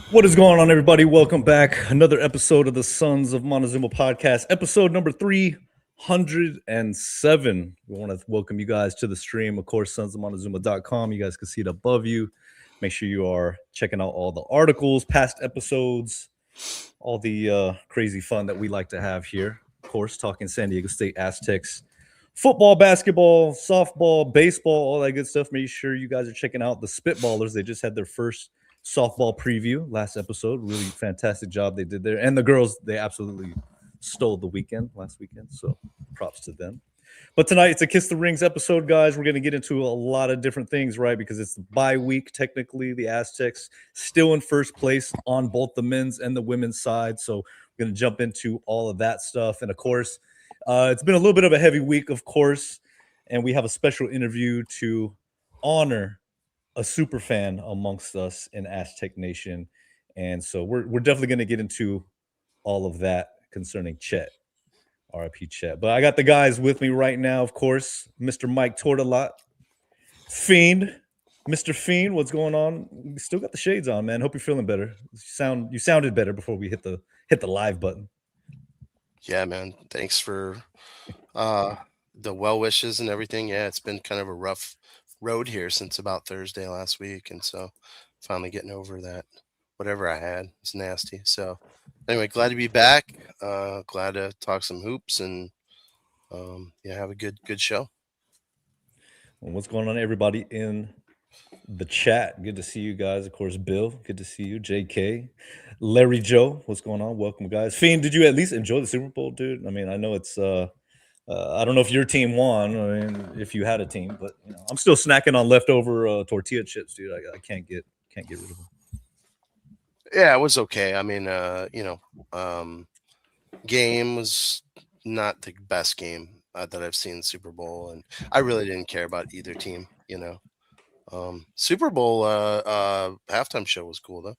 What is going on, everybody? Welcome back. Another episode of the Sons of Montezuma podcast, episode number 307. We want to welcome you guys to the stream. Of course, sonsofmontezuma.com. You guys can see it above you. Make sure you are checking out all the articles, past episodes, all the crazy fun that we like to have here. Of course, talking San Diego State Aztecs, football, basketball, softball, baseball, all that good stuff. Make sure you guys are checking out the Spitballers. They just had their first softball preview last episode. Really fantastic job they did there. And the girls, they absolutely stole the weekend last weekend. So props to them. But tonight it's a Kiss the Rings episode, guys. We're going to get into a lot of different things, right? Because it's the bye week, technically. The Aztecs still in first place on both the men's and the women's side. So we're going to jump into all of that stuff. And of course, it's been a little bit of a heavy week, of course. And we have a special interview to honor a super fan amongst us in Aztec Nation. And so we're definitely going to get into all of that concerning Chet. RIP Chet. But I got the guys with me right now, of course. Mr. Mike Tortolot. Fiend. Mr. Fiend, what's going on? We still got the shades on, man. Hope you're feeling better. You sounded better before we hit the live button. Yeah, man. Thanks for the well wishes and everything. Yeah, it's been kind of a rough road here since about Thursday last week, and so finally getting over that. Whatever I had, it's nasty. So anyway, glad to be back. Glad to talk some hoops and yeah, have a good show. Well, what's going on, everybody in the chat? Good to see you guys. Of course, Bill, good to see you. JK, Larry Joe, what's going on? Welcome, guys. Fiend, did you at least enjoy the Super Bowl, dude? I mean, I know it's I don't know if your team won. I mean, if you had a team, but I'm still snacking on leftover tortilla chips, dude. I can't get rid of them. Yeah, it was okay. I mean, game was not the best game that I've seen in the Super Bowl, and I really didn't care about either team. Super Bowl halftime show was cool though.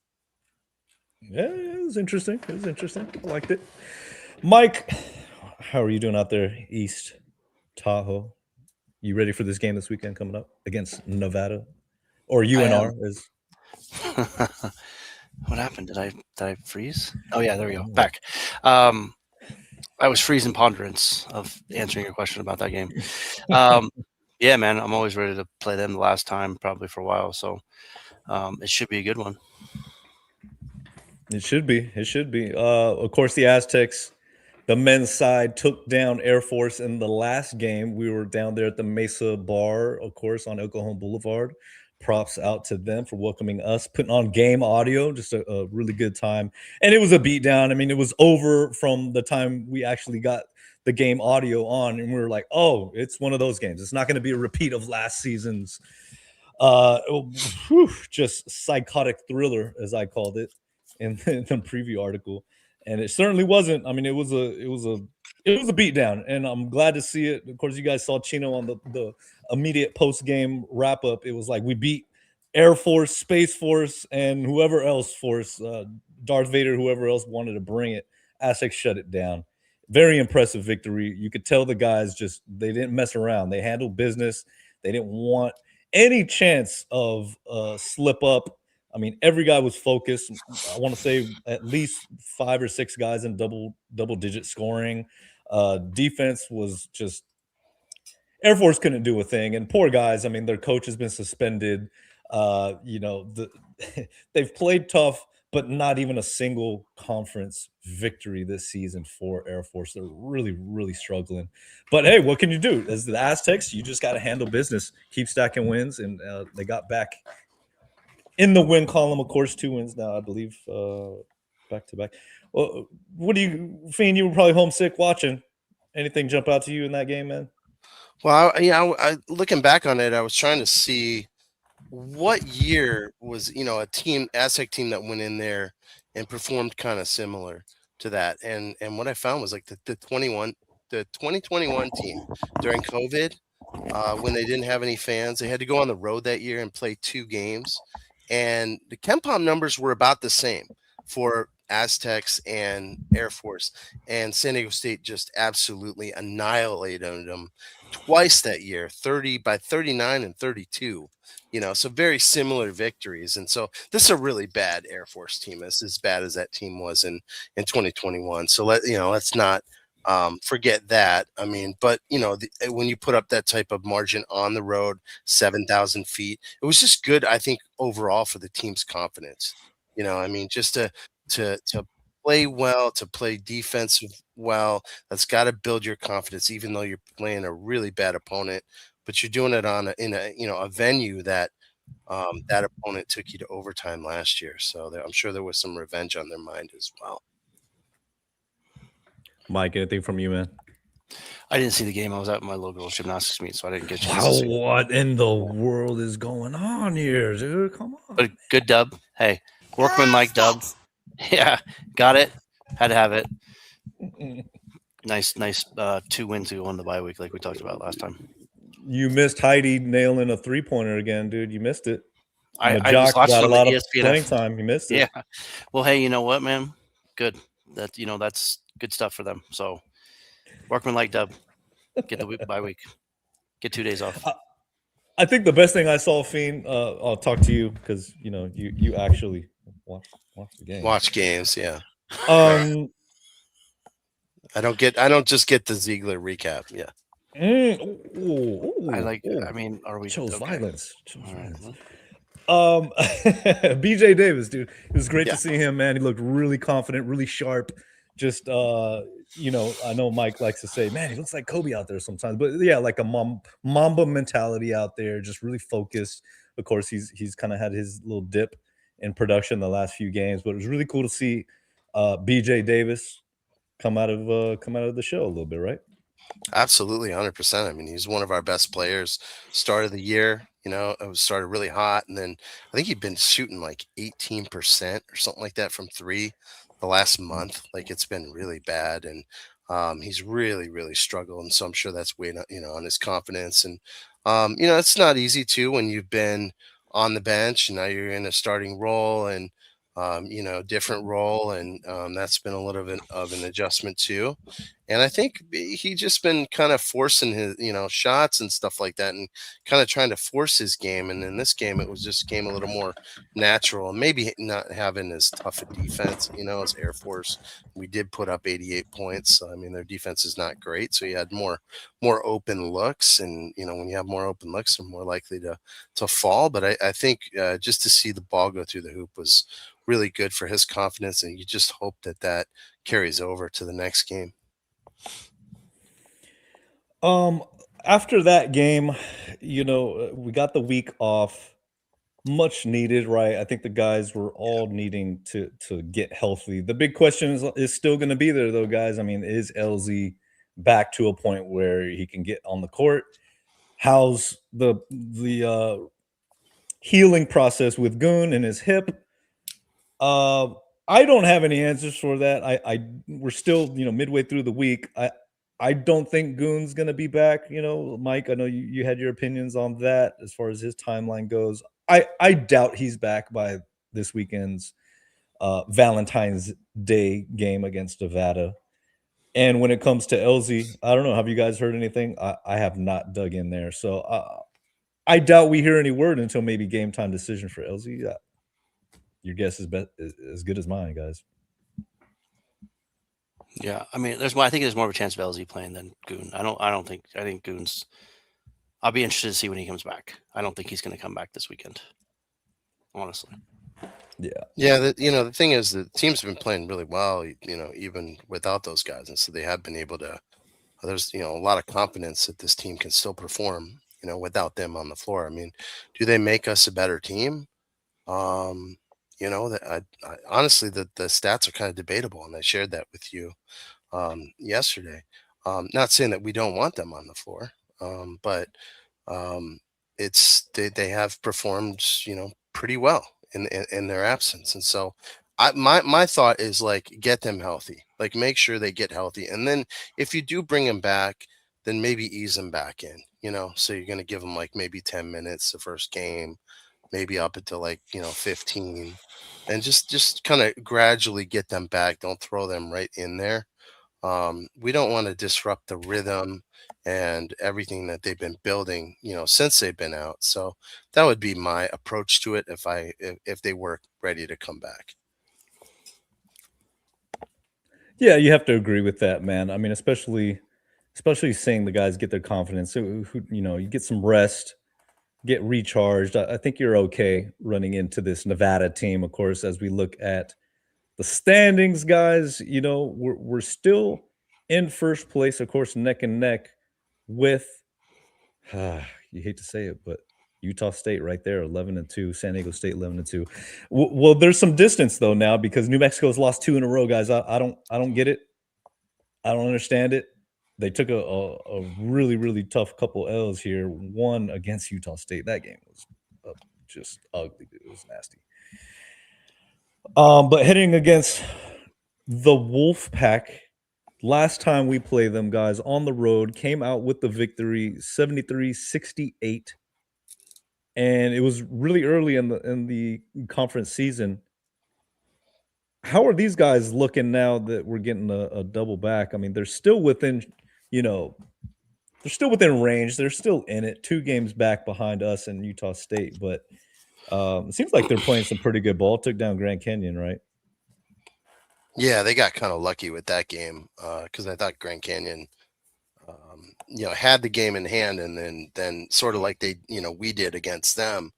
Yeah, it was interesting. It was interesting. I liked it. Mike, how are you doing out there, East Tahoe? You ready for this game this weekend coming up against Nevada or I am. UNR? Is What happened? Did I freeze? Oh yeah, there we go. Back. Um, I was freezing ponderance of answering your question about that game. Um, yeah, man, I'm always ready to play them the last time, probably for a while. So it should be a good one. It should be. It should be. Of course, the Aztecs, the men's side took down Air Force in the last game. We were down there at the Mesa Bar, of course, on El Cajon Boulevard. Props out to them for welcoming us, putting on game audio, just a really good time. And it was a beatdown. I mean, it was over from the time we actually got the game audio on, and we were like, oh, it's one of those games. It's not going to be a repeat of last season's just psychotic thriller, as I called it in the preview article, and it certainly wasn't. I mean, it was a beatdown, and I'm glad to see it. Of course, you guys saw Chino on the immediate post game wrap up. It was like we beat Air Force, Space Force, and whoever else force, Darth Vader, whoever else wanted to bring it. Aztecs shut it down. Very impressive victory. You could tell the guys just they didn't mess around. They handled business. They didn't want any chance of slip up. I mean, every guy was focused. I want to say at least 5 or 6 guys in double digit scoring. Defense was just Air Force couldn't do a thing, and poor guys. I mean, their coach has been suspended. They've played tough, but not even a single conference victory this season for Air Force. They're really, really struggling. But hey, what can you do? As the Aztecs, you just got to handle business, keep stacking wins, and they got back in the win column. Of course, 2 wins now, I believe, back to back. Well, what do you, Fiend? You were probably homesick watching. Anything jump out to you in that game, man? Well, looking back on it, I was trying to see what year was a team Aztec team that went in there and performed kind of similar to that, and what I found was like the 2021 team during COVID, when they didn't have any fans, they had to go on the road that year and play 2 games, and the KenPom numbers were about the same for Aztecs and Air Force, and San Diego State just absolutely annihilated them. twice that year, 30 by 39 and 32. So very similar victories. And so this is a really bad Air Force team, as bad as that team was in 2021. So let's not forget that. I mean, but when you put up that type of margin on the road, 7,000 feet, it was just good, I think, overall for the team's confidence. I mean, just to play well, to play defensive well, that's got to build your confidence, even though you're playing a really bad opponent. But you're doing it in a venue that that opponent took you to overtime last year. So I'm sure there was some revenge on their mind as well. Mike, anything from you, man? I didn't see the game. I was at my local gymnastics meet, so I didn't get a chance Wow, to see it. what in the world is going on here, dude? Come on. But good dub. Hey, workman like dub. Yeah, got it. Had to have it. Nice 2 wins to go on the bye week, like we talked about last time. You missed Heidi nailing a 3-pointer again, dude. You missed it. I was Jock watching got a on the lot of ESPN. playing time. You missed it. Yeah. Well, hey, you know what, man? Good. That's good stuff for them. So, workman like dub. Get the bye week. Get 2 days off. I think the best thing I saw, Fiend, I'll talk to you because you actually watch the game. Watch games, yeah. I don't just get the Ziegler recap. Yeah. I mean, are we chose okay? violence? All right. BJ Davis, dude, it was great to see him, man. He looked really confident, really sharp. Just I know Mike likes to say, man, he looks like Kobe out there sometimes, but yeah, like a Mamba mentality out there, just really focused. Of course, he's kind of had his little dip in production the last few games, but it was really cool to see BJ Davis come out of the show a little bit, right? Absolutely, 100%. I mean, he's one of our best players. Start of the year, it started really hot, and then I think he'd been shooting like 18% or something like that from three the last month. Like it's been really bad, and he's really, really struggled. And so I'm sure that's weighing, on his confidence. And it's not easy too when you've been on the bench and now you're in a starting role and different role, and that's been a little bit of an adjustment too. And I think he just been kind of forcing his, shots and stuff like that, and kind of trying to force his game. And in this game, it was just came a little more natural, and maybe not having as tough a defense, as Air Force. We did put up 88 points. So, I mean, their defense is not great, so you had more open looks, and when you have more open looks, they're more likely to fall. But I think just to see the ball go through the hoop was really good for his confidence, and you just hope that carries over to the next game. After that game, we got the week off, much needed, right? I think the guys were all needing to get healthy. The big question is still going to be there, though, guys. I mean, is LZ back to a point where he can get on the court? How's the healing process with Goon and his hip? I don't have any answers for that. We're still, midway through the week. I don't think Goon's gonna be back. Mike, I know you had your opinions on that as far as his timeline goes. I doubt he's back by this weekend's Valentine's Day game against Nevada. And when it comes to LZ, I don't know. Have you guys heard anything? I have not dug in there, so I doubt we hear any word until maybe game time decision for LZ. Your guess is as good as mine, guys. Yeah, I mean, I think there's more of a chance of LZ playing than Goon. I think Goon's. I'll be interested to see when he comes back. I don't think he's going to come back this weekend, honestly. Yeah. The thing is, the team's been playing really well, even without those guys, and so they have been able to. There's a lot of confidence that this team can still perform, without them on the floor. I mean, do they make us a better team? That honestly, the stats are kind of debatable, and I shared that with you yesterday. Not saying that we don't want them on the floor, but they have performed, pretty well in their absence, and so my thought is like get them healthy, like make sure they get healthy, and then if you do bring them back, then maybe ease them back in. So you're going to give them like maybe 10 minutes the first game, maybe up until like 15, and just kind of gradually get them back. Don't throw them right in there. We don't want to disrupt the rhythm and everything that they've been building, since they've been out. So that would be my approach to it if they were ready to come back. Yeah, you have to agree with that, man. I mean, especially seeing the guys get their confidence. Who you get some rest, get recharged. I think you're okay running into this Nevada team. Of course, as we look at the standings, guys, we're still in first place, of course, neck and neck with you hate to say it, but Utah State right there, 11-2. San Diego State 11-2. Well, there's some distance though now because New Mexico's lost 2 in a row, guys. I don't get it. I don't understand it. They took a really really tough couple L's here. One against Utah State. That game was just ugly, dude. It was nasty. But hitting against the Wolf Pack, last time we played them, guys, on the road, came out with the victory 73-68. And it was really early in the conference season. How are these guys looking now that we're getting a double back? I mean, they're still within, they're still within range. They're still in it, 2 games back behind us and Utah State. But it seems like they're playing some pretty good ball. Took down Grand Canyon, right? Yeah, they got kind of lucky with that game because I thought Grand Canyon, had the game in hand, and then sort of like we did against them,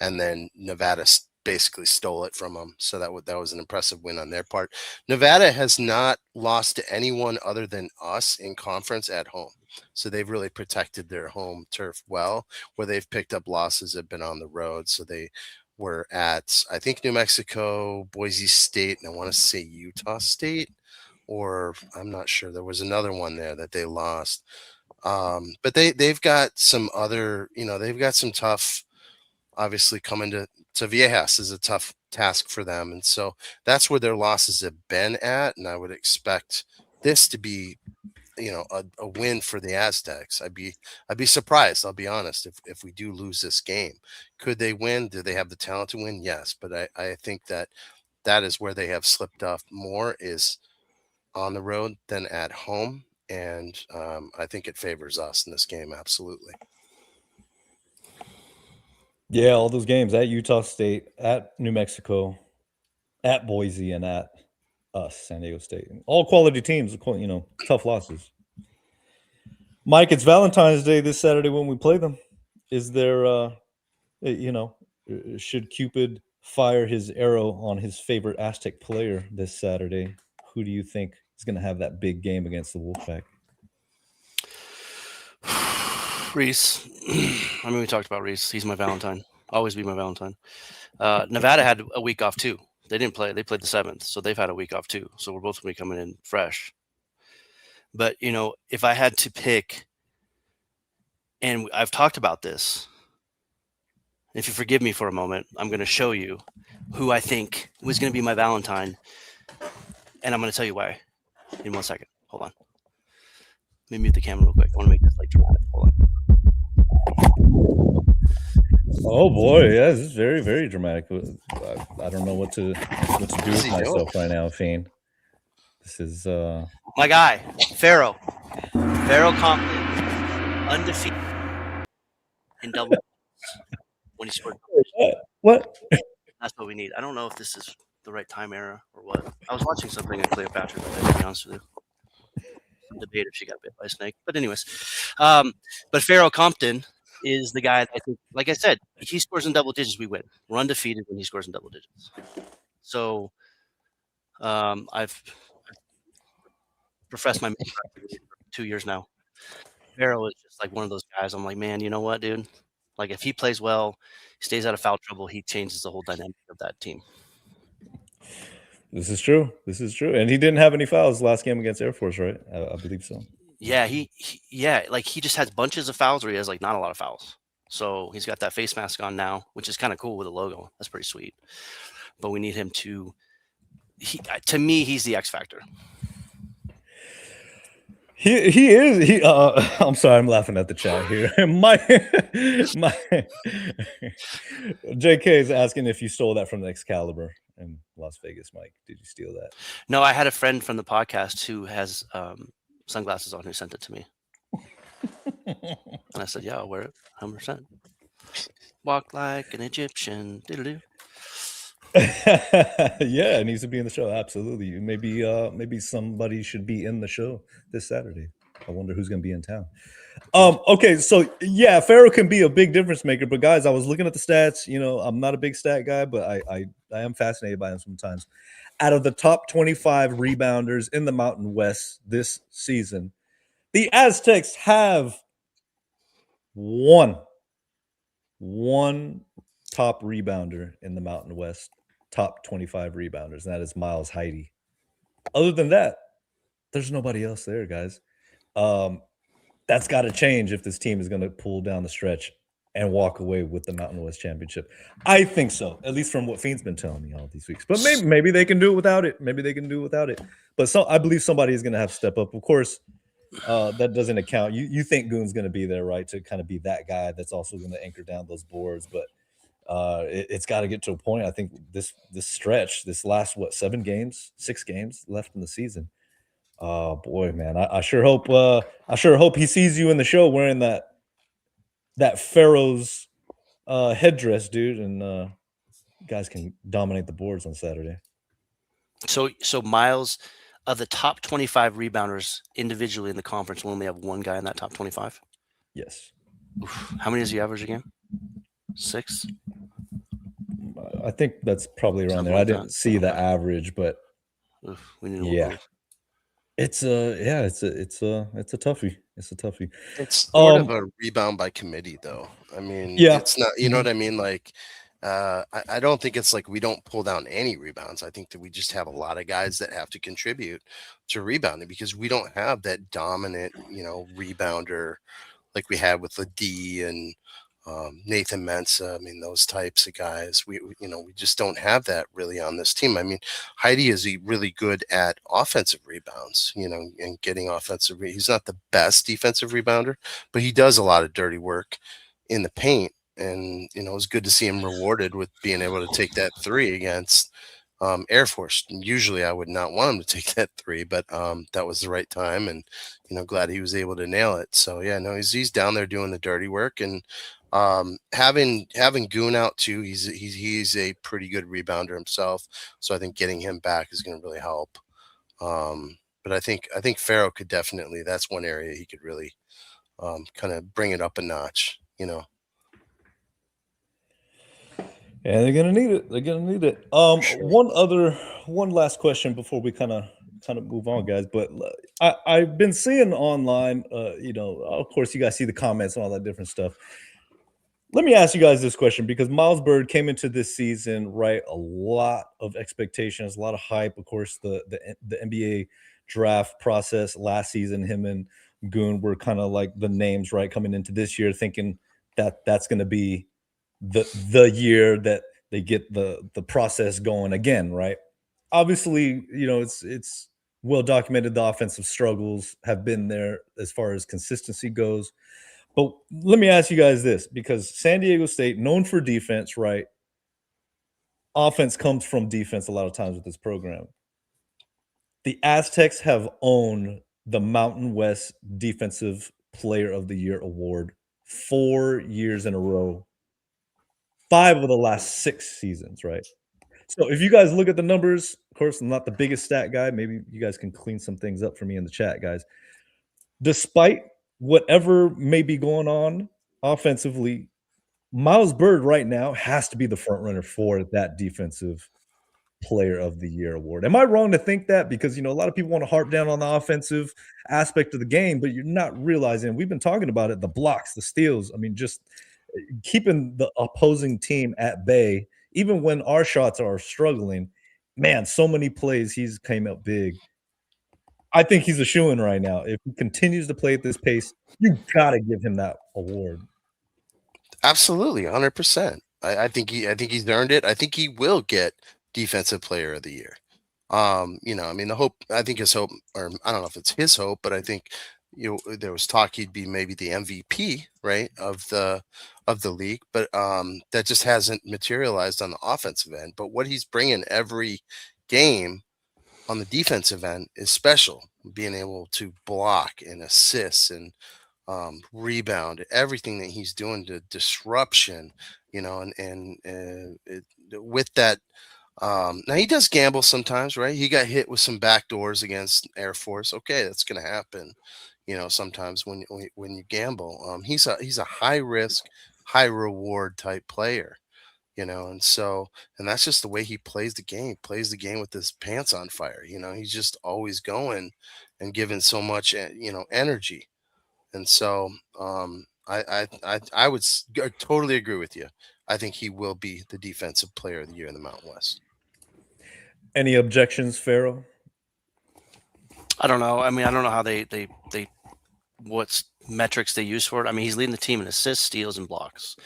and then Nevada basically stole it from them. So that was an impressive win on their part. Nevada has not lost to anyone other than us in conference at home. So they've really protected their home turf well. Where they've picked up losses have been on the road. So they were at, I think, New Mexico, Boise State, and I want to say Utah State, or I'm not sure. There was another one there that they lost. But they've got some other, they've got some tough, obviously coming to Viejas is a tough task for them. And so that's where their losses have been at. And I would expect this to be, a win for the Aztecs. I'd be surprised, I'll be honest, if we do lose this game. Could they win? Do they have the talent to win? Yes. But I think that is where they have slipped up more, is on the road than at home. And I think it favors us in this game. Absolutely. Yeah, all those games at Utah State, at New Mexico, at Boise, and at us, San Diego State. All quality teams, tough losses. Mike, it's Valentine's Day this Saturday when we play them. Is there, should Cupid fire his arrow on his favorite Aztec player this Saturday? Who do you think is going to have that big game against the Wolfpack? Reese. I mean, we talked about Reese. He's my Valentine. Always be my Valentine. Nevada had a week off too. They didn't play. They played the 7th, so they've had a week off too. So we're both going to be coming in fresh. But, if I had to pick, and I've talked about this, if you forgive me for a moment, I'm going to show you who I think was going to be my Valentine. And I'm going to tell you why in 1 second. Hold on. Let me mute the camera real quick. I want to make this dramatic. Hold on. Oh boy, yeah, this is very, very dramatic. I don't know what to do with myself right now, Fiend. This is my guy, Pharaoh Compton, undefeated in double when he scored. What? That's what we need. I don't know if this is the right time era or what. I was watching something in Cleopatra, to be honest with you. Some debate if she got bit by a snake. But anyways, but Pharaoh Compton is the guy that I think, like I said, if he scores in double digits, we win. We're undefeated when he scores in double digits. So I've professed my for 2 years now. Pharaoh is just like one of those guys. I'm like, man, you know what, dude? Like, if he plays well, stays out of foul trouble, he changes the whole dynamic of that team. This is true. And he didn't have any fouls last game against Air Force, right? I believe so. Yeah, he just has bunches of fouls, or he has like not a lot of fouls. So he's got that face mask on now, which is kind of cool with a logo. That's pretty sweet. But we need him to me, he's the X factor. He is. I'm sorry, I'm laughing at the chat here. my JK is asking if you stole that from the Excalibur, and Las Vegas, Mike? Did you steal that? No, I had a friend from the podcast who has sunglasses on who sent it to me. And I said, yeah, I'll wear it 100%. Walk like an Egyptian. Diddle-doo. Yeah, it needs to be in the show. Absolutely. Maybe somebody should be in the show this Saturday. I wonder who's going to be in town. Okay, so yeah, Pharaoh can be a big difference maker. But guys, I was looking at the stats. I'm not a big stat guy, but I am fascinated by them sometimes. Out of the top 25 rebounders in the Mountain West this season, the Aztecs have one top rebounder in the Mountain West, top 25 rebounders, and that is Miles Heide. Other than that, there's nobody else there, guys. That's got to change if this team is going to pull down the stretch and walk away with the Mountain West Championship. I think so, at least from what Fiend's been telling me all these weeks. But maybe they can do it without it. But I believe somebody is going to have to step up. Of course, that doesn't account. You think Goon's going to be there, right, to kind of be that guy that's also going to anchor down those boards. But it's got to get to a point. I think this stretch, this last 6 games left in the season. Oh boy, man! I sure hope he sees you in the show wearing that Pharaoh's headdress, dude, and you guys can dominate the boards on Saturday. So Miles, of the top 25 rebounders individually in the conference, we only have one guy in that top 25. Yes. Oof. How many does he average a game? 6. I think that's probably around there. I didn't see the average, but we need to look. It's a toughie. It's a toughie. It's sort of a rebound by committee, though. I mean, it's not. You know what I mean? Like, I don't think it's like we don't pull down any rebounds. I think that we just have a lot of guys that have to contribute to rebounding because we don't have that dominant, rebounder like we had with D and Nathan Mensah. I mean, those types of guys. We just don't have that really on this team. I mean, Heide is really good at offensive rebounds, and getting offensive. He's not the best defensive rebounder, but he does a lot of dirty work in the paint. And, it was good to see him rewarded with being able to take that 3 against Air Force. Usually I would not want him to take that 3, but that was the right time. And, glad he was able to nail it. So, yeah, no, he's down there doing the dirty work. And having Goon out too, he's a pretty good rebounder himself. So I think getting him back is going to really help. But I think Pharaoh could definitely, that's one area he could really kind of bring it up a notch, Yeah, they're gonna need it. One last question before we kind of move on, guys. But I've been seeing online, of course, you guys see the comments and all that different stuff. Let me ask you guys this question because Miles Bird came into this season, right? A lot of expectations, a lot of hype. Of course, the NBA draft process last season, him and Goon were kind of like the names, right? Coming into this year, thinking that's going to be the year that they get the process going again, right? Obviously, it's well documented the offensive struggles have been there as far as consistency goes. But let me ask you guys this, because San Diego State, known for defense, right? Offense comes from defense a lot of times with this program. The Aztecs have owned the Mountain West Defensive Player of the Year award 4 years in a row. 5 of the last 6 seasons, right? So if you guys look at the numbers, of course, I'm not the biggest stat guy. Maybe you guys can clean some things up for me in the chat, guys. Despite whatever may be going on offensively, Miles Bird right now has to be the front runner for that Defensive Player of the Year award. Am I wrong to think that? Because, a lot of people want to harp down on the offensive aspect of the game, but you're not realizing, we've been talking about it, the blocks, the steals. I mean, just keeping the opposing team at bay, even when our shots are struggling. Man, so many plays he's came up big. I think he's a shoo-in right now. If he continues to play at this pace, you got to give him that award. Absolutely, 100%. I think he's earned it. I think he will get Defensive Player of the Year. I mean, I think his hope, or I don't know if it's his hope, but I think, there was talk he'd be maybe the MVP, right, of the league, but that just hasn't materialized on the offensive end. But what he's bringing every game on the defensive end is special. Being able to block and assist and rebound, everything that he's doing to disruption, with that. Now he does gamble sometimes, right? He got hit with some back doors against Air Force. Okay, that's going to happen. Sometimes when you gamble, he's a high risk, high reward type player. And that's just the way he plays the game. Plays the game with his pants on fire. He's just always going and giving so much, energy. And so I would totally agree with you. I think he will be the defensive player of the year in the Mountain West. Any objections, Pharaoh? I don't know. I mean, I don't know how they what metrics they use for it. I mean, he's leading the team in assists, steals, and blocks.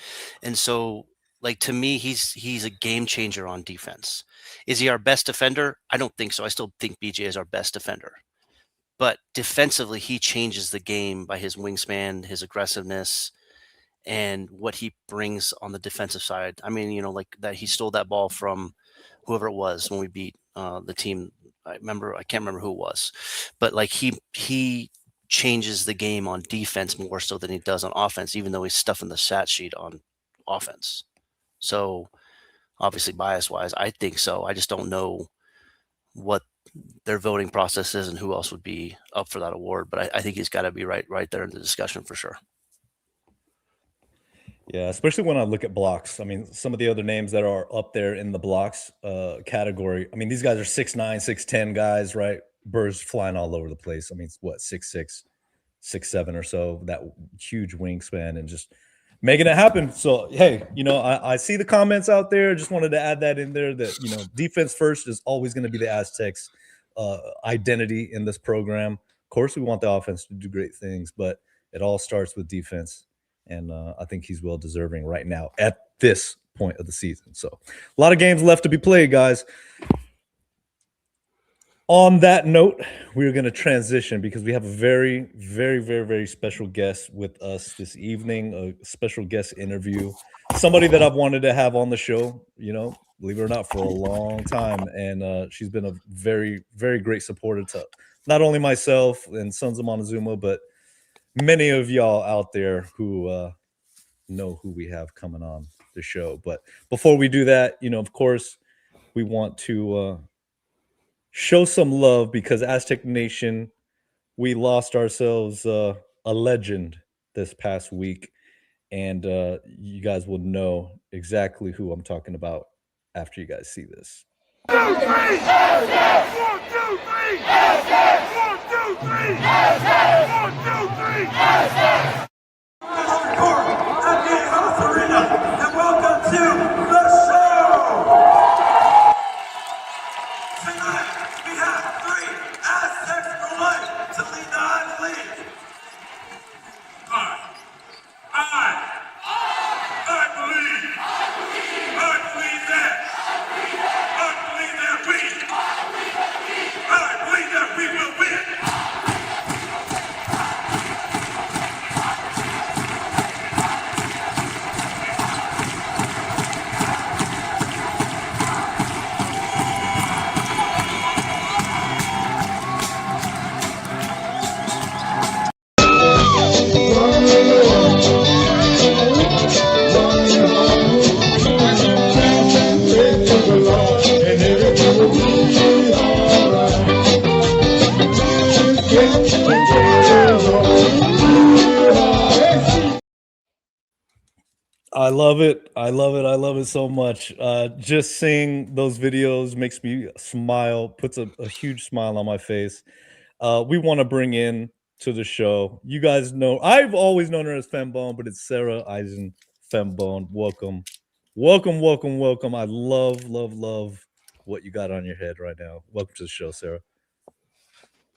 And so, like, to me, he's a game changer on defense. Is he our best defender? I don't think so. I still think BJ is our best defender. But defensively, he changes the game by his wingspan, his aggressiveness, and what he brings on the defensive side. I mean, like that he stole that ball from whoever it was when we beat the team. I can't remember who it was, but like he changes the game on defense more so than he does on offense, even though he's stuffing the stat sheet on offense. So obviously bias wise, I think so. I just don't know what their voting process is and who else would be up for that award. But I think he's got to be right there in the discussion for sure. Yeah, especially when I look at blocks. I mean, some of the other names that are up there in the blocks category. I mean, these guys are 6'9", 6'10" guys, right? Birds flying all over the place. I mean, it's what, 6'6", 6'7" or so, that huge wingspan and just making it happen. So, hey, I see the comments out there. Just wanted to add that in there that, defense first is always going to be the Aztecs' identity in this program. Of course, we want the offense to do great things, but it all starts with defense. And I think he's well deserving right now at this point of the season. So a lot of games left to be played, guys. On that note, we're going to transition because we have a very, very, very, very special guest with us this evening, a special guest interview, somebody that I've wanted to have on the show, believe it or not, for a long time. And she's been a very, very great supporter to not only myself and Sons of Montezuma, but many of y'all out there who know who we have coming on the show. But before we do that, of course, we want to show some love because Aztec Nation, we lost ourselves a legend this past week. And you guys will know exactly who I'm talking about after you guys see this. 1, 2, 3! 1, 2, 3! 1, 2, 3! 1, 2, 3! And welcome to the show! Tonight, we have 3 Aztecs for life to lead the Ivy League. I believe that we will win. I love it. I love it so much. Just seeing those videos makes me smile, puts a huge smile on my face. We want to bring in to the show. You guys know, I've always known her as Fembone, but it's Sarah Eisen Fembone. Welcome. I love what you got on your head right now. Welcome to the show, Sarah.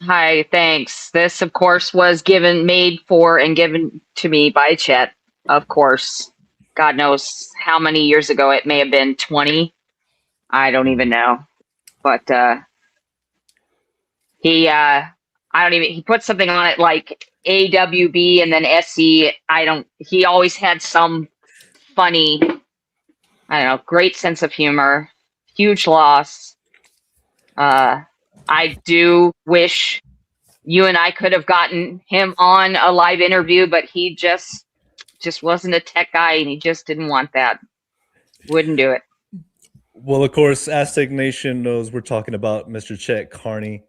Hi, thanks. This, of course, was made for and given to me by Chet, of course. God knows how many years ago. It may have been 20. I don't even know. But I don't even, he put something on it like AWB and then SE. He always had some funny, I don't know, great sense of humor, huge loss. I do wish you and I could have gotten him on a live interview, but he just wasn't a tech guy and he just didn't want that. Wouldn't do it. Well, of course, Aztec Nation knows we're talking about Mr. Chet Carney.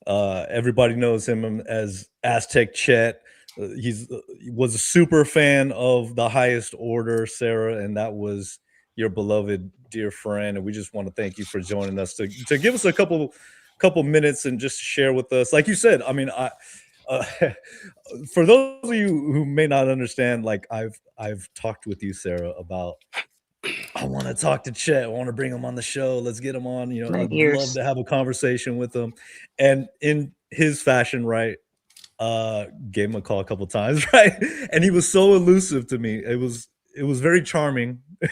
Everybody knows him as Aztec Chet. He was a super fan of the highest order, Sarah, and that was your beloved dear friend. And we just want to thank you for joining us to give us a couple minutes and just share with us. Like you said, I mean, for those of you who may not understand, like I've talked with you, Sarah, about I want to talk to Chet. I want to bring him on the show. Let's get him on. You know, I'd love to have a conversation with him. And in his fashion, right, gave him a call a couple times, right? And he was so elusive to me. It was very charming. It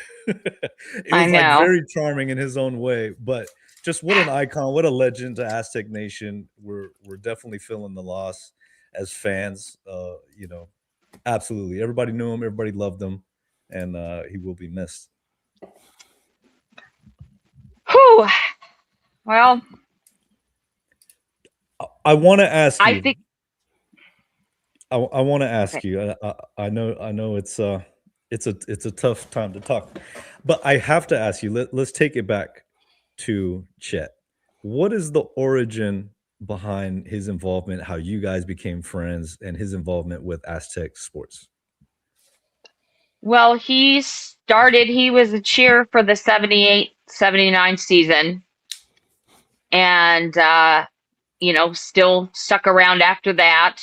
was like very charming in his own way. But just what an icon, what a legend to Aztec Nation. We're definitely feeling the loss as fans. You know, absolutely. Everybody knew him. Everybody loved him, and he will be missed. Whew. Well, I want to ask you. I think I want to ask you. I know it's a tough time to talk, but I have to ask you. Let's take it back to Chet. What is the origin behind his involvement? How you guys became friends and his involvement with Aztec sports? Well, he was a cheer for the 78-79 season. And, you know, still stuck around after that.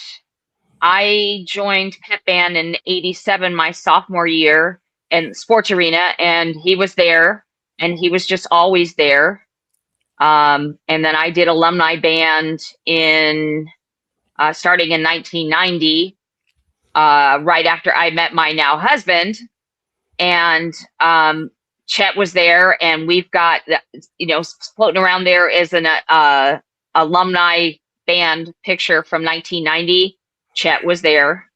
I joined pep band in 87, my sophomore year in sports arena, and he was there and he was just always there. And then I did alumni band starting in 1990. Right after I met my now husband, and Chet was there, and we've got, you know, floating around there is an alumni band picture from 1990. Chet was there.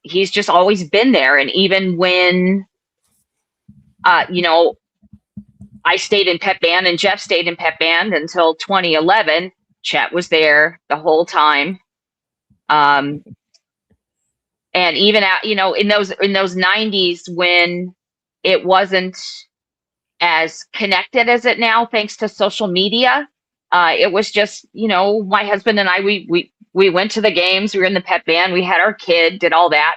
He's just always been there, and even when, you know, I stayed in pep band and Jeff stayed in pep band until 2011, Chet was there the whole time. And even you know, in those 90s when it wasn't as connected as it now, thanks to social media, it was just, you know, my husband and I, we went to the games, we were in the pep band, we had our kid, did all that,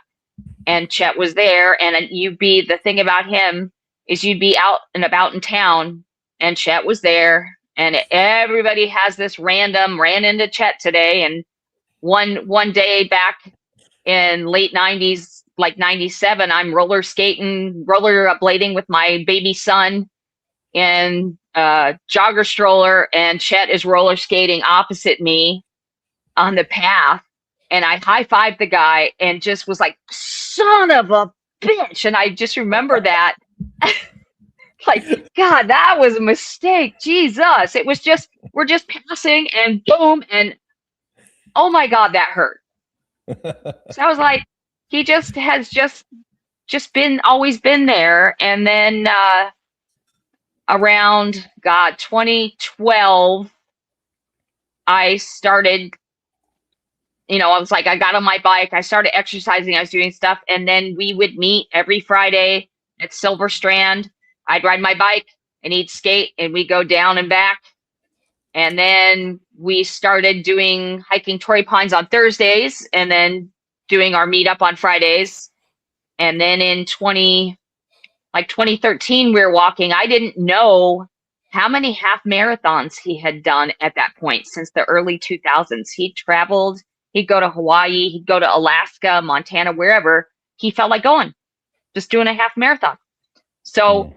and Chet was there. And the thing about him is you'd be out and about in town and Chet was there, and everybody has this ran into Chet today. And one day back in late 90s, like 97, I'm rollerblading with my baby son in a jogger stroller, and Chet is roller skating opposite me on the path, and I high-fived the guy and just was like, son of a bitch. And I just remember that. Like, God, that was a mistake. Jesus. It was just, we're just passing and boom, and oh my God, that hurt. So I was like, he has always been there. And then around 2012, I started, you know, I was like, I got on my bike, I started exercising, I was doing stuff, and then we would meet every Friday at Silver Strand. I'd ride my bike and he'd skate, and we'd go down and back. And then we started doing hiking Torrey Pines on Thursdays, and then doing our meetup on Fridays. And then in 2013, we were walking. I didn't know how many half marathons he had done at that point since the early 2000s. He traveled, he'd go to Hawaii, he'd go to Alaska, Montana, wherever he felt like going, just doing a half marathon. So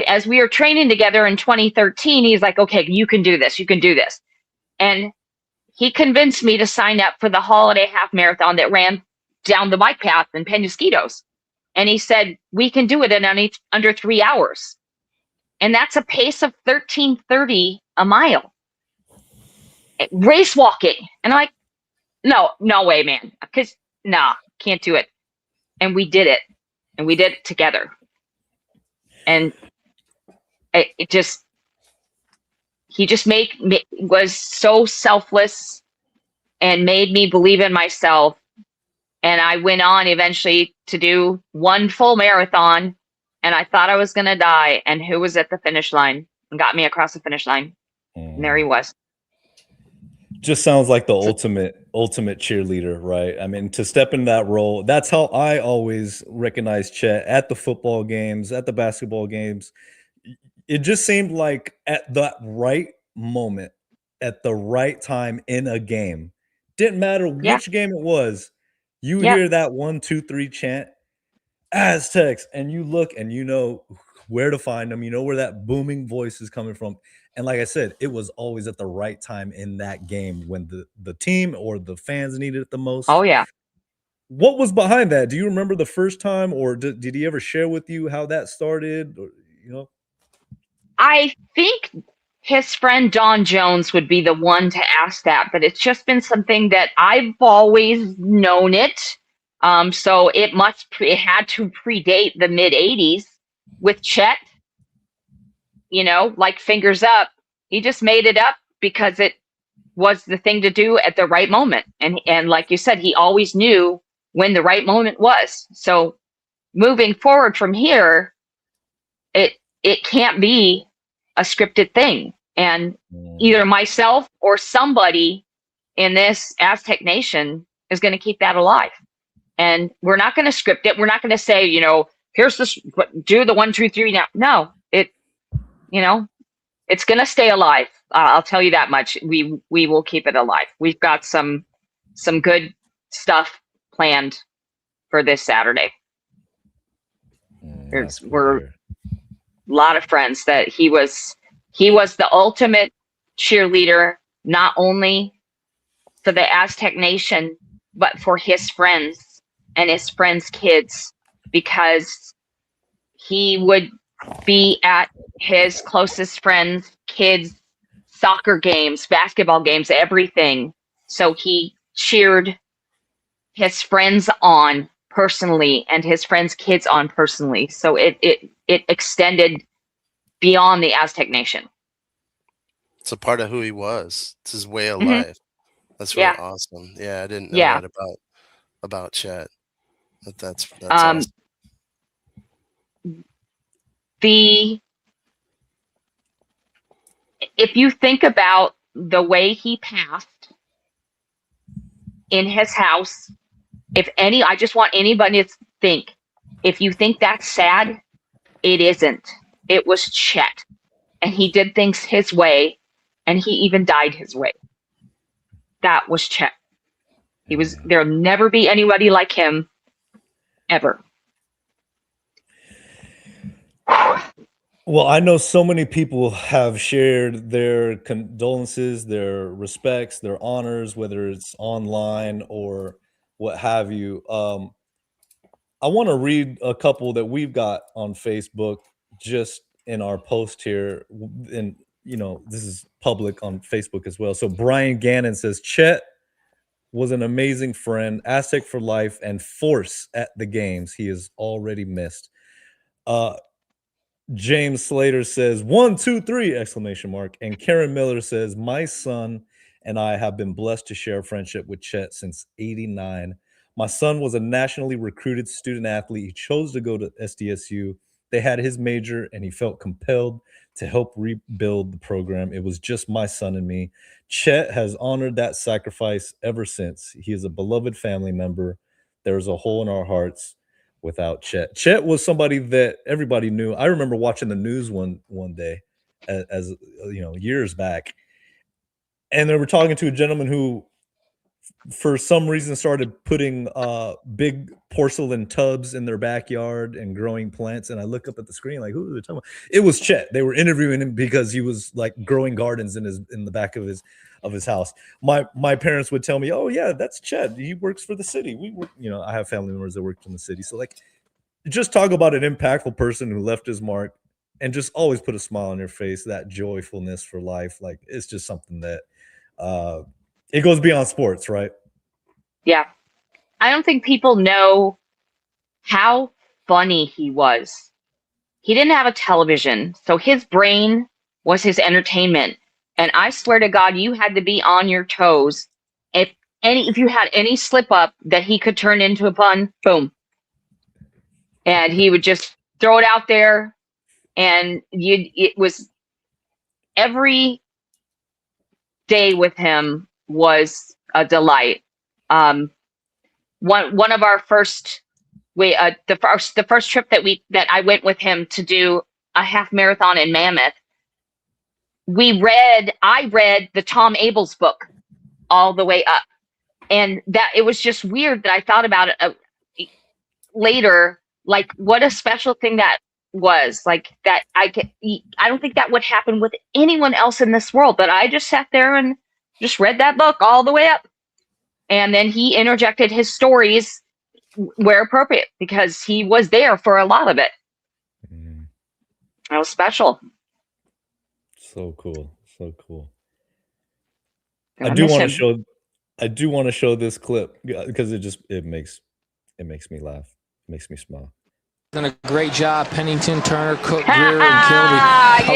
as we were training together in 2013, he's like, okay, you can do this. And he convinced me to sign up for the holiday half marathon that ran down the bike path in Penasquitos. And he said, we can do it in under 3 hours. And that's a pace of 13:30 a mile. race walking. And I'm like, no way, man. Because can't do it. And we did it. And we did it together. And it just, he just was so selfless and made me believe in myself. And I went on eventually to do one full marathon, and I thought I was going to die. And who was at the finish line and got me across the finish line? And there he was. Just sounds like the ultimate cheerleader, right? I mean, to step in that role, that's how I always recognize Chet at the football games, at the basketball games. It just seemed like at that right moment, at the right time in a game, didn't matter which game it was, you hear that 1, 2, 3 chant, Aztecs, and you look and you know where to find them, you know where that booming voice is coming from. And like I said, it was always at the right time in that game when the team or the fans needed it the most. Oh, yeah. What was behind that? Do you remember the first time, or did he ever share with you how that started? Or, you know, I think his friend Don Jones would be the one to ask that, but it's just been something that I've always known it. So it had to predate the mid 80s with Chet, you know, like fingers up. He just made it up because it was the thing to do at the right moment. And like you said, he always knew when the right moment was. So moving forward from here, it can't be a scripted thing. And either myself or somebody in this Aztec Nation is going to keep that alive. And we're not going to script it. We're not going to say, you know, here's this, do the 1, 2, 3 now. No, you know, it's going to stay alive. I'll tell you that much. We will keep it alive. We've got some good stuff planned for this Saturday. We're a lot of friends that he was the ultimate cheerleader, not only for the Aztec Nation, but for his friends and his friends' kids, because he would be at his closest friends' kids' soccer games, basketball games, everything. So he cheered his friends on personally and his friends' kids on personally. So it extended beyond the Aztec Nation. It's a part of who he was. It's his way of life. That's really awesome. Yeah, I didn't know that about Chet. That's awesome. If you think about the way he passed in his house, I just want anybody to think, if you think that's sad, it isn't. It was Chet, and he did things his way, and he even died his way. That was Chet. There'll never be anybody like him, ever. Well, I know so many people have shared their condolences, their respects, their honors, whether it's online or what have you. I want to read a couple that we've got on Facebook just in our post here. And, you know, this is public on Facebook as well. So Brian Gannon says, Chet was an amazing friend, Aztec for life, and force at the games. He is already missed. James Slater says 1, 2, 3 exclamation mark. And Karen Miller says, my son and I have been blessed to share friendship with Chet since '89. My son was a nationally recruited student athlete. He chose to go to SDSU. They had his major and he felt compelled to help rebuild the program. It was just my son and me. Chet has honored that sacrifice ever since. He is a beloved family member. There's a hole in our hearts without Chet. Chet was somebody that everybody knew. I remember watching the news one day, as you know, years back, and they were talking to a gentleman who, for some reason, started putting big porcelain tubs in their backyard and growing plants. And I look up at the screen like, who are they talking about? It was Chet. They were interviewing him because he was like growing gardens in the back of his house. My parents would tell me, oh yeah, that's Chet. He works for the city. We work, you know, I have family members that worked in the city. So like, just talk about an impactful person who left his mark and just always put a smile on your face, that joyfulness for life. Like, it's just something that It goes beyond sports, right? Yeah. I don't think people know how funny he was. He didn't have a television, so his brain was his entertainment. And I swear to God, you had to be on your toes. If you had any slip up that he could turn into a pun, boom. And he would just throw it out there, and it was every day with him was a delight. One of our first the first trip that I went with him to do a half marathon in Mammoth, I read the Tom Abels book all the way up, and that it was just weird that I thought about it later, like what a special thing that was, like that I don't think that would happen with anyone else in this world, but I just sat there and just read that book all the way up, and then he interjected his stories where appropriate because he was there for a lot of it. It was special. So cool. Gonna I do miss want to show this clip because it makes me laugh. It makes me smile. Done a great job, Pennington, Turner, Cook, Greer, and Kilby,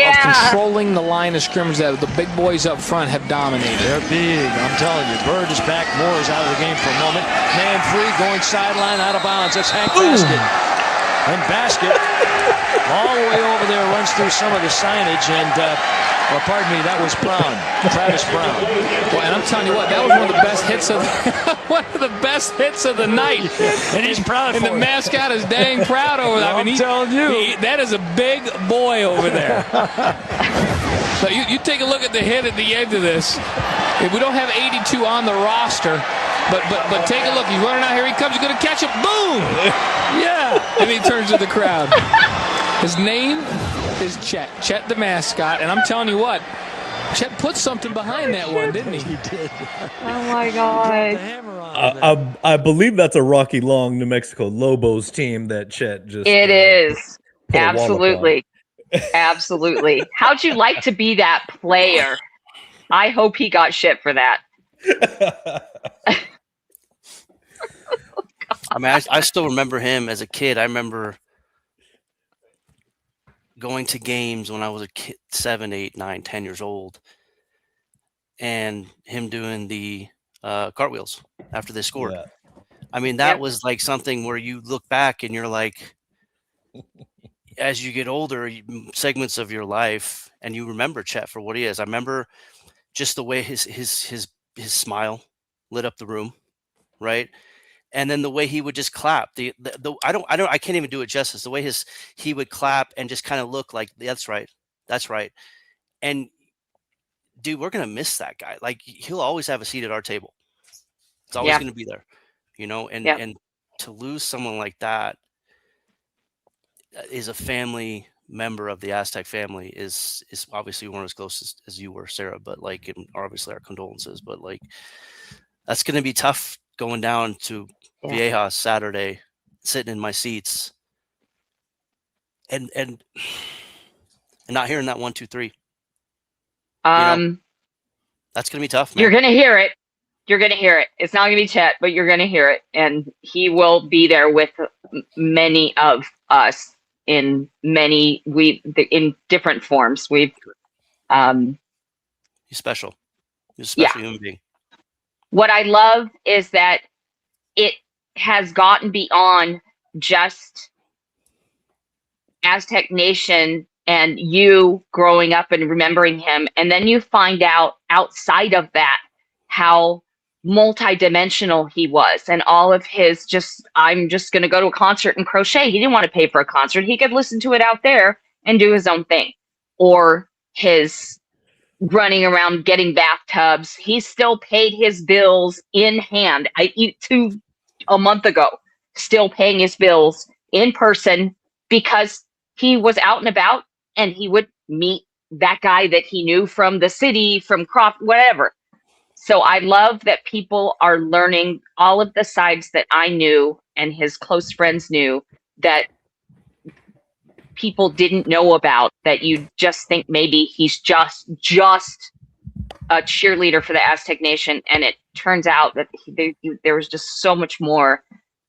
of controlling the line of scrimmage that the big boys up front have dominated. They're big, I'm telling you. Bird is back. Moore is out of the game for a moment. Man free, going sideline, out of bounds. That's Hank Basket. And Basket, all the way over there, runs through some of the signage. And, pardon me, that was Brown, Travis Brown. Well, and I'm telling you what, that was one of the best hits of the night. And he's proud and for the it. mascot is dang proud over that. I'm telling you. That is a big boy over there. So you take a look at the hit at the end of this. We don't have 82 on the roster, but take a look. He's running out here. He comes. He's going to catch it. Boom! Yeah. And he turns to the crowd. His name is Chet the mascot, and I'm telling you what, Chet put something behind that one, didn't he? He did. Oh my God. The hammer on I believe that's a Rocky Long, New Mexico Lobos team that Chet just. It is. put a wallop on. Absolutely. Absolutely. How'd you like to be that player? I hope he got shit for that. I mean, I still remember him as a kid. I remember going to games when I was a kid, 7, 8, 9, 10 years old, and him doing the cartwheels after they scored. Yeah. I mean, that was like something where you look back and you're like, as you get older, segments of your life, and you remember Chet for what he is. I remember just the way his smile lit up the room, right? And then the way he would just clap. I can't even do it justice. The way he would clap and just kind of look like, that's right. And dude, we're gonna miss that guy. Like, he'll always have a seat at our table. It's always gonna be there, you know. And to lose someone like that is a family member of the Aztec family is obviously one as close as you were, Sarah. But like, and obviously our condolences. But like, that's gonna be tough going down to Viejas Saturday, sitting in my seats, and not hearing that 1, 2, 3. That's gonna be tough, man. You're gonna hear it. It's not gonna be Chet, but you're gonna hear it, and he will be there with many of us in different forms. He's special. He's a special human being. What I love is that it has gotten beyond just Aztec Nation and you growing up and remembering him. And then you find out outside of that how multidimensional he was, and all of his I'm just going to go to a concert and crochet. He didn't want to pay for a concert. He could listen to it out there and do his own thing. Or his running around getting bathtubs. He still paid his bills in hand. A month ago, still paying his bills in person because he was out and about, and he would meet that guy that he knew from the city, from Croft, whatever. So I love that people are learning all of the sides that I knew and his close friends knew that people didn't know about, that you just think maybe he's just a cheerleader for the Aztec Nation, and it turns out that there was just so much more,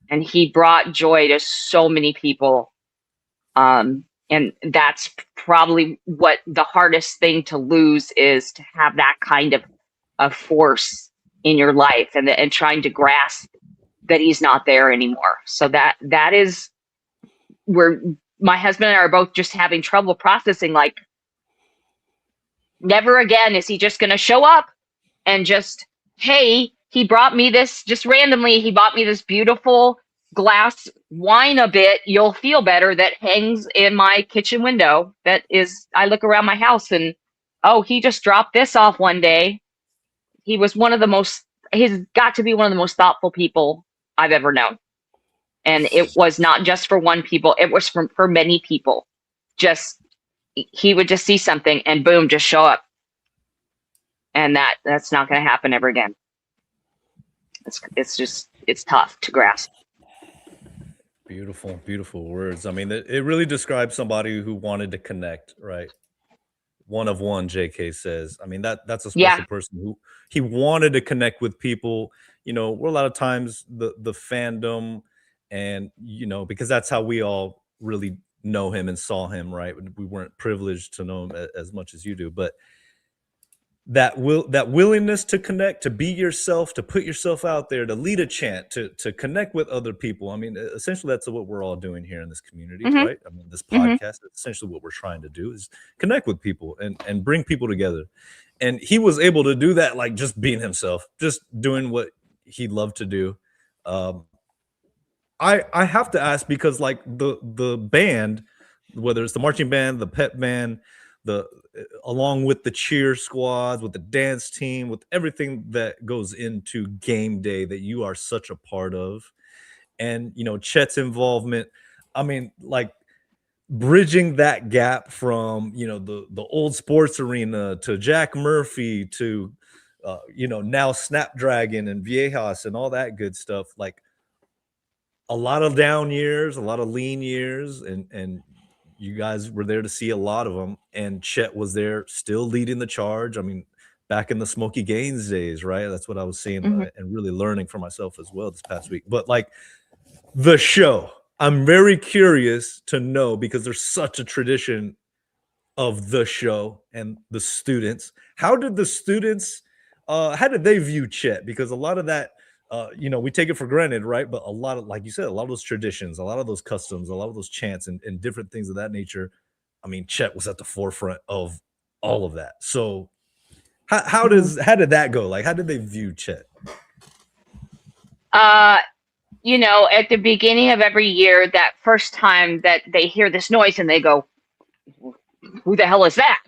and he brought joy to so many people. And that's probably what the hardest thing to lose is, to have that kind of force in your life, and trying to grasp that he's not there anymore. So that is where my husband and I are both just having trouble processing, like, never again is he just going to show up and just, hey, he brought me this, just randomly, he bought me this beautiful glass wine a bit, you'll feel better, that hangs in my kitchen window. That is, I look around my house and, oh, he just dropped this off one day. He's got to be one of the most thoughtful people I've ever known. And it was not just for one people, it was for many people. He would just see something and boom, just show up. And that's not going to happen ever again. It's tough to grasp. Beautiful, beautiful words. I mean, it really describes somebody who wanted to connect, right? One of one, JK says. I mean, that's a special person who he wanted to connect with people. You know, we're a lot of times the fandom, and, you know, because that's how we all really know him and saw him, right? We weren't privileged to know him as much as you do, but that willingness to connect, to be yourself, to put yourself out there, to lead a chant, to connect with other people. I mean, essentially that's what we're all doing here in this community, right? I mean, this podcast, essentially what we're trying to do is connect with people and bring people together. And he was able to do that, like just being himself, just doing what he loved to do. I have to ask, because like the band, whether it's the marching band, the pep band, along with the cheer squads, with the dance team, with everything that goes into game day that you are such a part of, and, you know, Chet's involvement, I mean, like, bridging that gap from, you know, the old sports arena to Jack Murphy to you know, now Snapdragon and Viejas and all that good stuff, like a lot of down years, a lot of lean years, and you guys were there to see a lot of them, and Chet was there still leading the charge. I mean, back in the Smokey Gaines days, right? That's what I was seeing and really learning for myself as well this past week. But like the show, I'm very curious to know, because there's such a tradition of the show and the students. How did the students, how did they view Chet? Because a lot of that, you know, we take it for granted, right? But a lot of, like you said, a lot of those traditions, a lot of those customs, a lot of those chants and different things of that nature. I mean, Chet was at the forefront of all of that. So how did that go? Like, how did they view Chet? You know, at the beginning of every year, that first time that they hear this noise and they go, who the hell is that?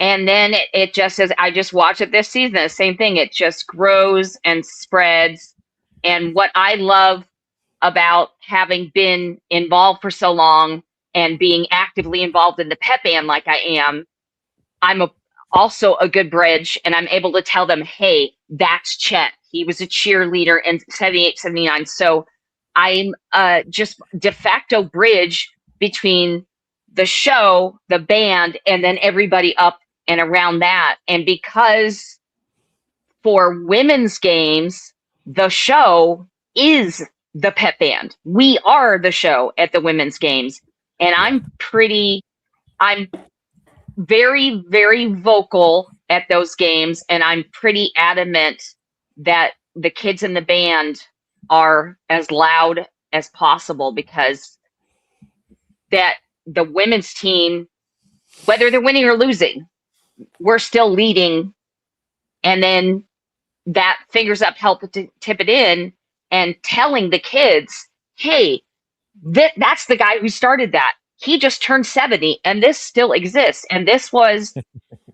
And then it just says, I just watched it this season, the same thing. It just grows and spreads. And what I love about having been involved for so long and being actively involved in the pep band like I am, I'm also a good bridge, and I'm able to tell them, hey, that's Chet. He was a cheerleader in 78, 79. So I'm just de facto bridge between the show, the band, and then everybody up and around that. And because for women's games, the show is the pep band. We are the show at the women's games. And I'm very, very vocal at those games. And I'm pretty adamant that the kids in the band are as loud as possible, because that the women's team, whether they're winning or losing, we're still leading. And then that fingers up help to tip it in, and telling the kids, hey, that's the guy who started that. He just turned 70 and this still exists. And this was,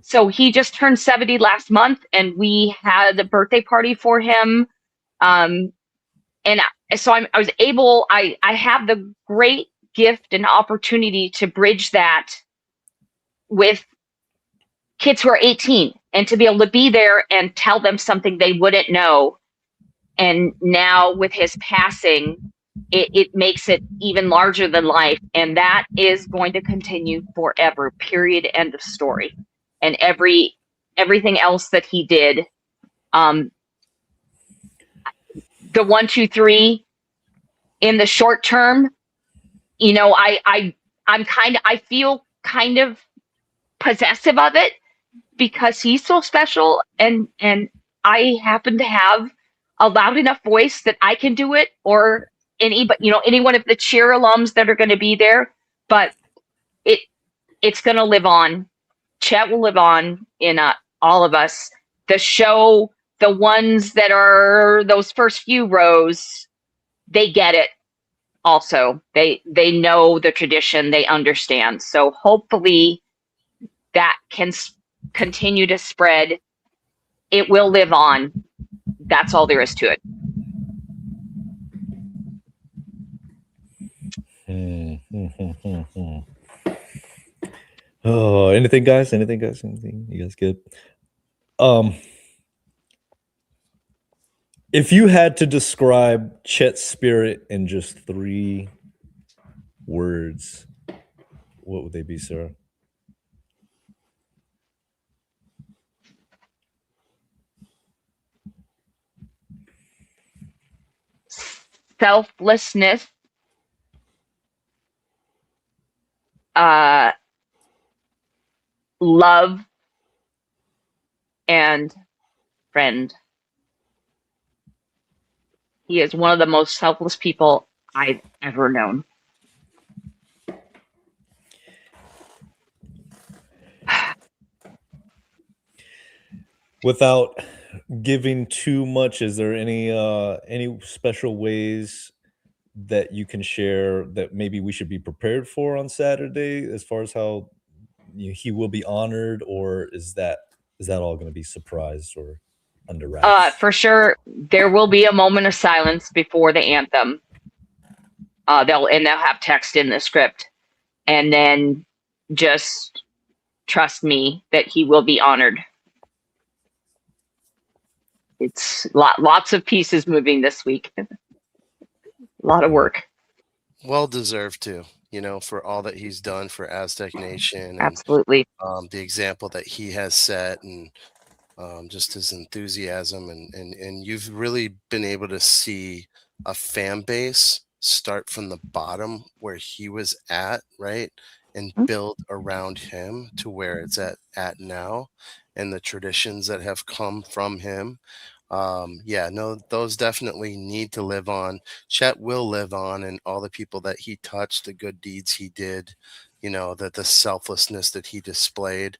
so he just turned 70 last month, and we had a birthday party for him. And so I was able, I have the great gift and opportunity to bridge that with kids who are 18, and to be able to be there and tell them something they wouldn't know. And now with his passing, it makes it even larger than life. And that is going to continue forever, period, end of story. And every everything else that he did. The 1, 2, 3 in the short term, you know, I feel kind of possessive of it because he's so special, and I happen to have a loud enough voice that I can do it, or any one of the cheer alums that are going to be there. But it's going to live on. Chet will live on in all of us. The show, the ones that are those first few rows, they get it. Also, they know the tradition, they understand. So hopefully that can continue to spread. It will live on. That's all there is to it. Oh, anything, guys? Anything? You guys good? If you had to describe Chet's spirit in just 3 words, what would they be, Sarah? Selflessness, love, and friend. He is one of the most selfless people I've ever known. Without giving too much, is there any special ways that you can share that maybe we should be prepared for on Saturday, as far as how he will be honored, or is that all going to be surprised or under wraps? For sure, there will be a moment of silence before the anthem. They'll have text in the script, and then just trust me that he will be honored. It's lots of pieces moving this week. A lot of work. Well deserved too, for all that he's done for Aztec Nation. And, absolutely. The example that he has set, and just his enthusiasm, and you've really been able to see a fan base start from the bottom where he was at, right? And build around him to where it's at now, and the traditions that have come from him. Those definitely need to live on. Chet will live on, and all the people that he touched, the good deeds he did, the selflessness that he displayed.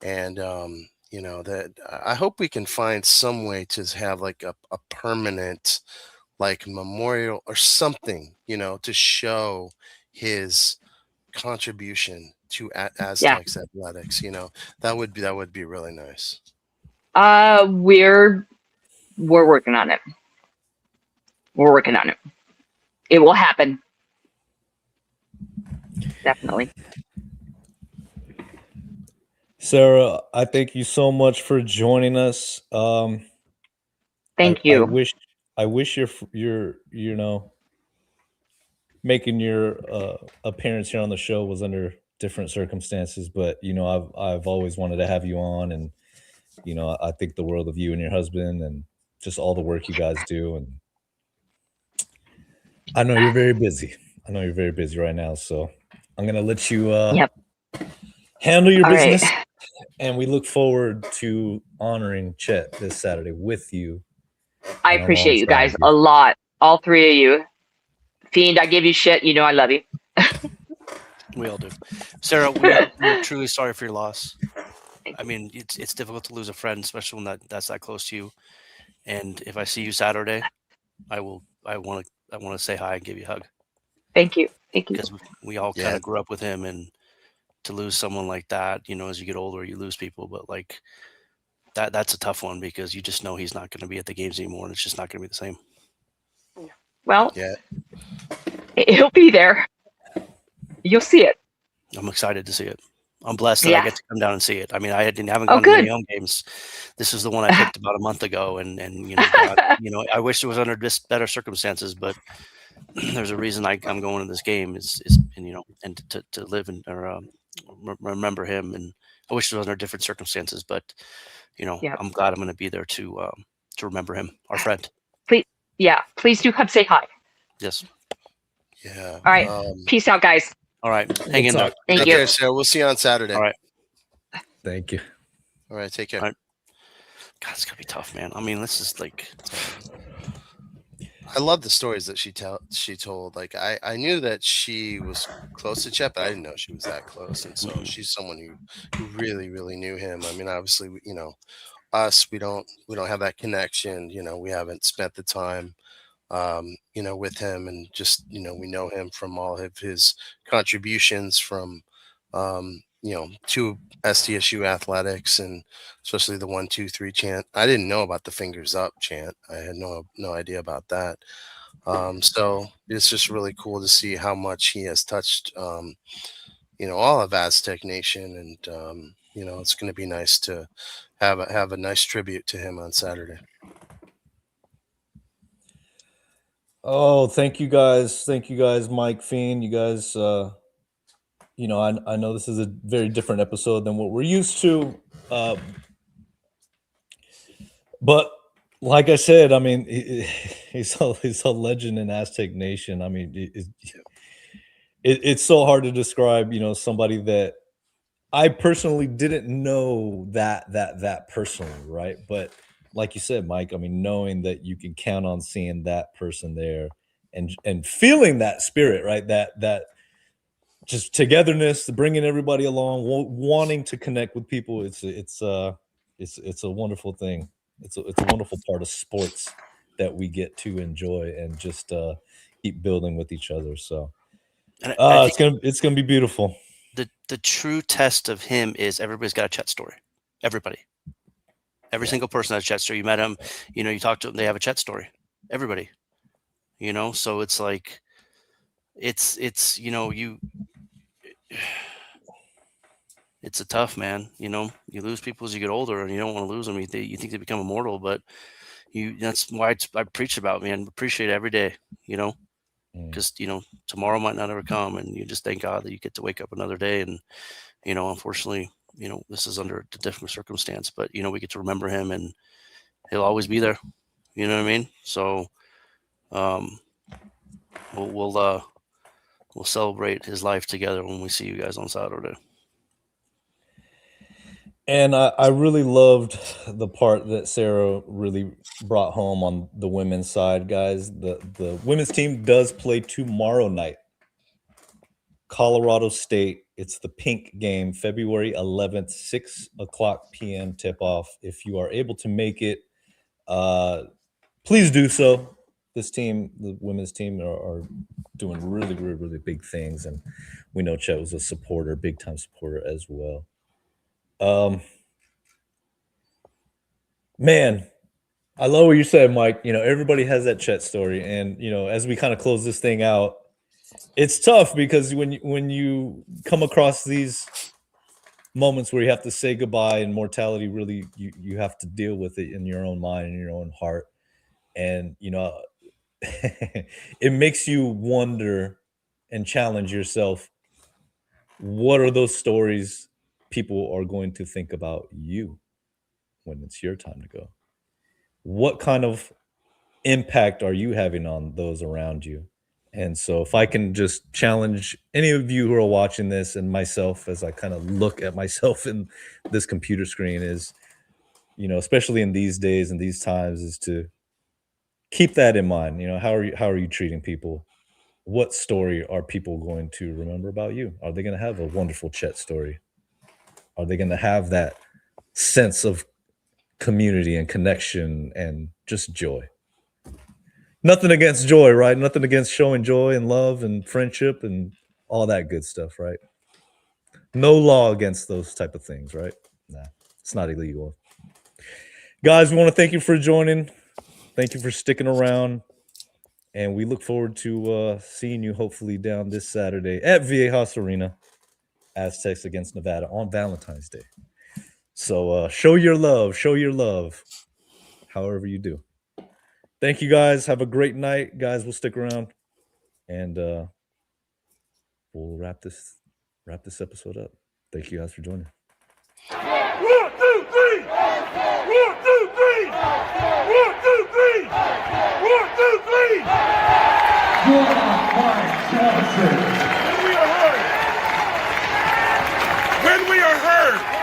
And that I hope we can find some way to have like a permanent like memorial or something, to show his contribution to Aztecs athletics. That would be really nice. We're working on it. We're working on it. It will happen. Definitely. Sarah, I thank you so much for joining us. Thank you. I wish you're making your appearance here on the show was under different circumstances, but I've always wanted to have you on, and I think the world of you and your husband and just all the work you guys do. And I know you're very busy. Right now, so I'm gonna let you handle your business. Right. And we look forward to honoring Chet this Saturday with you. I appreciate you guys a lot. All 3 of you. Fiend, I give you shit. I love you. We all do. Sarah, we're truly sorry for your loss. I mean, it's difficult to lose a friend, especially when that's that close to you. And if I see you Saturday, I want to say hi and give you a hug. Thank you. Because we all kind of grew up with him, and to lose someone like that, as you get older, you lose people. But like that's a tough one, because you just know he's not going to be at the games anymore, and it's just not going to be the same. Well, he'll be there. You'll see it. I'm excited to see it. I'm blessed that I get to come down and see it. I mean, I haven't gone to any home games. This is the one I picked about a month ago, and I wish it was under better circumstances, but there's a reason I'm going to this game is and, you know, and to live and or remember him. And I wish it was under different circumstances, but you know, Yep. I'm glad I'm going to be there to remember him, our friend. Please do come say hi. Yes. Yeah. All right. Peace out, guys. All right. Hang in there. Thank Take you. care, Sarah. We'll see you on Saturday. All right. Thank you. All right. Take care. All right. God, it's gonna be tough, man. I mean, this is like, I love the stories that she told. Like I knew that she was close to Chet, but I didn't know she was that close. And so she's someone who really, really knew him. I mean, obviously, you know, us, we don't have that connection. You know, we haven't spent the time, you know, with him, and just, you know, we know him from all of his contributions from, you know, to SDSU athletics, and especially the 1, 2, 3 chant. I didn't know about the fingers up chant. I had no idea about that. So it's just really cool to see how much he has touched, you know, all of Aztec Nation, and you know, it's going to be nice to have a nice tribute to him on Saturday. Oh, thank you guys, Mike, Fiend. You guys, you know, I know this is a very different episode than what we're used to, but like I said, I mean, he's a legend in Aztec Nation. I mean, it's so hard to describe, you know, somebody that I personally didn't know that personally, right? But like you said, Mike, I mean, knowing that you can count on seeing that person there and feeling that spirit, right? That just togetherness, bringing everybody along, wanting to connect with people. It's a wonderful thing. It's a wonderful part of sports that we get to enjoy and just keep building with each other. So it's gonna be beautiful. the true test of him is everybody's got a Chet story. Everybody. Every single person has a Chet story. You met him, you know, you talked to them, they have a Chet story. Everybody. You know, so it's like it's you know, it's a tough, man. You know, you lose people as you get older, and you don't want to lose them. You think they become immortal, but that's why I preach about, man. Appreciate every day, you know, because you know, tomorrow might not ever come, and you just thank God that you get to wake up another day. And you know, unfortunately, you know, this is under a different circumstance, but you know, we get to remember him, and he'll always be there. You know what I mean? So, we'll celebrate his life together when we see you guys on Saturday. And I really loved the part that Sarah really brought home on the women's side, guys. The women's team does play tomorrow night. Colorado State. It's the pink game, February 11th, 6:00 p.m. tip-off. If you are able to make it, please do so. This team, the women's team, are doing really, really, really big things. And we know Chet was a supporter, big-time supporter as well. Man, I love what you said, Mike. You know, everybody has that Chet story, and you know, as we kind of close this thing out, it's tough because when you come across these moments where you have to say goodbye and mortality, really, you have to deal with it in your own mind and your own heart, and you know, it makes you wonder and challenge yourself. What are those stories people are going to think about you when it's your time to go? What kind of impact are you having on those around you? And so if I can just challenge any of you who are watching this and myself as I kind of look at myself in this computer screen is, you know, especially in these days and these times, is to keep that in mind. You know, how are you treating people? What story are people going to remember about you? Are they going to have a wonderful Chet story? Are they going to have that sense of community and connection and just joy? Nothing against joy, right? Nothing against showing joy and love and friendship and all that good stuff, right? No law against those type of things, right? Nah, it's not illegal. Guys, we want to thank you for joining. Thank you for sticking around. And we look forward to seeing you hopefully down this Saturday at Viejas Arena, Aztecs against Nevada on Valentine's Day. So show your love, however you do. Thank you guys. Have a great night. Guys, we'll stick around. And we'll wrap this episode up. Thank you guys for joining. 1, 2, 3! 1, 2, 3! 1, 2, 3! 1, 2, 3! 1, 2, 3! When we are heard